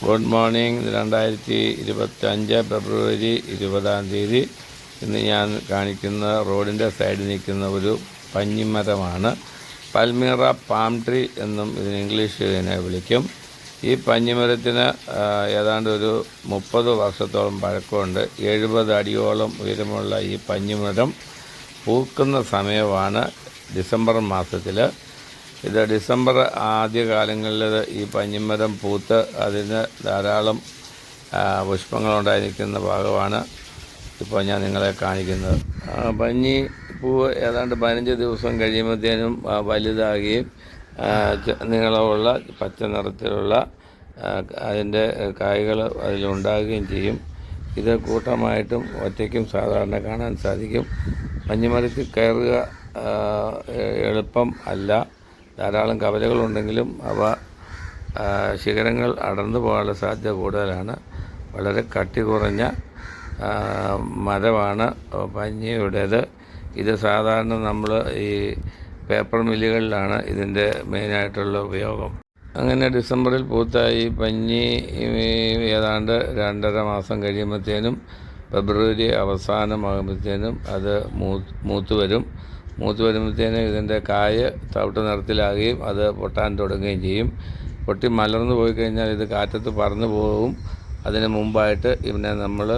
Good morning. 2025 ഫെബ്രുവരി 20 ഇന്ന് ഞാൻ കാണിക്കുന്ന റോഡിൻ്റെ സൈഡിൽ നിൽക്കുന്ന ഒരു പഞ്ഞിമരമാണ്. പൽമീറ പാം ട്രീ എന്നും ഇതിന് ഇംഗ്ലീഷിൽ ഇതിനെ വിളിക്കും. ഈ പഞ്ഞിമരത്തിന് ഏതാണ്ട് ഒരു 30 വർഷത്തോളം പഴക്കമുണ്ട്. 70 അടിയോളം ഉയരമുള്ള ഈ പഞ്ഞിമരം പൂക്കുന്ന സമയമാണ് ഡിസംബർ മാസത്തിൽ. ഇത് ഡിസംബർ ആദ്യകാലങ്ങളിൽ ഈ പഞ്ഞിമരം പൂത്ത് അതിന് ധാരാളം പുഷ്പങ്ങളുണ്ടായി നിൽക്കുന്ന ഭാഗമാണ് ഇപ്പോൾ ഞാൻ നിങ്ങളെ കാണിക്കുന്നത്. പഞ്ഞി പൂവ് ഏതാണ്ട് 15 ദിവസം കഴിയുമ്പോഴത്തേനും വലുതാകുകയും നീളമുള്ള പച്ച നിറത്തിലുള്ള അതിൻ്റെ കായ്കൾ അതിലുണ്ടാകുകയും ചെയ്യും. ഇത് കൂട്ടമായിട്ടും ഒറ്റയ്ക്കും സാധാരണ കാണാൻ സാധിക്കും. പഞ്ഞിമരത്തിൽ കയറുക എളുപ്പം അല്ല. ധാരാളം കവലകളുണ്ടെങ്കിലും അവ ശിഖരങ്ങൾ അടർന്നു പോകാനുള്ള സാധ്യത കൂടുതലാണ്. വളരെ കട്ടി കുറഞ്ഞ മരമാണ് പഞ്ഞിയുടേത്. ഇത് സാധാരണ നമ്മൾ ഈ പേപ്പർ മില്ലുകളിലാണ് ഇതിൻ്റെ മെയിനായിട്ടുള്ള ഉപയോഗം. അങ്ങനെ ഡിസംബറിൽ പൂത്ത ഈ പഞ്ഞി ഏതാണ്ട് 2.5 മാസം കഴിയുമ്പോഴത്തേനും ഫെബ്രുവരി അവസാനമാകുമ്പോഴത്തേനും അത് മൂത്ത് വരുമ്പോഴത്തേനും ഇതിൻ്റെ കായ് തവിട്ട് നിറത്തിലാകുകയും അത് പൊട്ടാൻ തുടങ്ങുകയും ചെയ്യും. പൊട്ടി മലർന്നു പോയി കഴിഞ്ഞാൽ ഇത് കാറ്റത്ത് പറന്നു പോകും. അതിന് മുമ്പായിട്ട് ഇതിനെ നമ്മൾ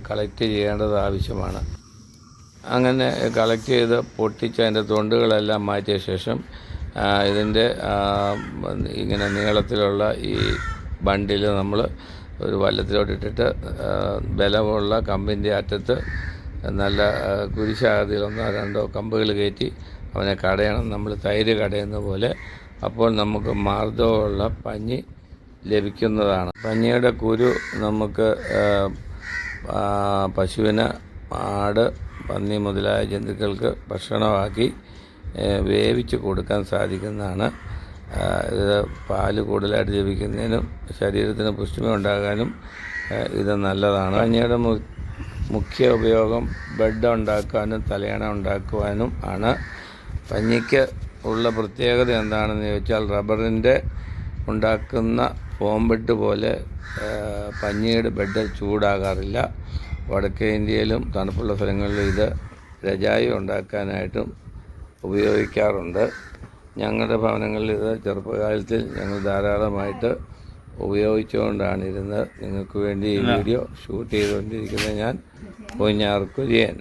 കളക്ട് ചെയ്യേണ്ടത് ആവശ്യമാണ്. അങ്ങനെ കളക്ട് ചെയ്ത് പൊട്ടിച്ച് അതിൻ്റെ തൊണ്ടുകളെല്ലാം മാറ്റിയ ശേഷം ഇതിൻ്റെ ഇങ്ങനെ നീളത്തിലുള്ള ഈ ബണ്ടിൽ നമ്മൾ ഒരു വല്ലത്തിലോട്ടിട്ടിട്ട് ബലമുള്ള കമ്പിൻ്റെ അറ്റത്ത് നല്ല കുരിശാകൃതിയിൽ 1-2 കമ്പുകൾ കയറ്റി അവനെ കടയണം, നമ്മൾ തൈര് കടയുന്ന പോലെ. അപ്പോൾ നമുക്ക് മാർദ്ദവമുള്ള പഞ്ഞി ലഭിക്കുന്നതാണ്. പഞ്ഞിയുടെ കുരു നമുക്ക് പശുവിന്, ആട്, പന്നി മുതലായ ജന്തുക്കൾക്ക് ഭക്ഷണമാക്കി വേവിച്ച് കൊടുക്കാൻ സാധിക്കുന്നതാണ്. ഇത് പാല് കൂടുതലായിട്ട് ലഭിക്കുന്നതിനും ശരീരത്തിന് പുഷ്ടിമ ഉണ്ടാകാനും ഇത് നല്ലതാണ്. പഞ്ഞിയുടെ മുഖ്യ ഉപയോഗം ബെഡ് ഉണ്ടാക്കാനും തലയണ ഉണ്ടാക്കുവാനും ആണ്. പഞ്ഞിക്ക് ഉള്ള പ്രത്യേകത എന്താണെന്ന് ചോദിച്ചാൽ റബ്ബറിൻ്റെ ഉണ്ടാക്കുന്ന ഫോം ബെഡ് പോലെ പഞ്ഞിയുടെ ബെഡ് ചൂടാകാറില്ല. വടക്കേ ഇന്ത്യയിലും തണുപ്പുള്ള സ്ഥലങ്ങളിലും ഇത് രജായി ഉണ്ടാക്കാനായിട്ടും ഉപയോഗിക്കാറുണ്ട്. ഞങ്ങളുടെ ഭവനങ്ങളിൽ ഇത് ചെറുപ്പകാലത്തിൽ ഞങ്ങൾ ധാരാളമായിട്ട് ഉപയോഗിച്ചുകൊണ്ടാണ് ഇരുന്നത്. നിങ്ങൾക്ക് വേണ്ടി ഈ വീഡിയോ ഷൂട്ട് ചെയ്തുകൊണ്ടിരിക്കുന്നത് ഞാൻ പൂഞ്ഞാർ കുര്യൻ.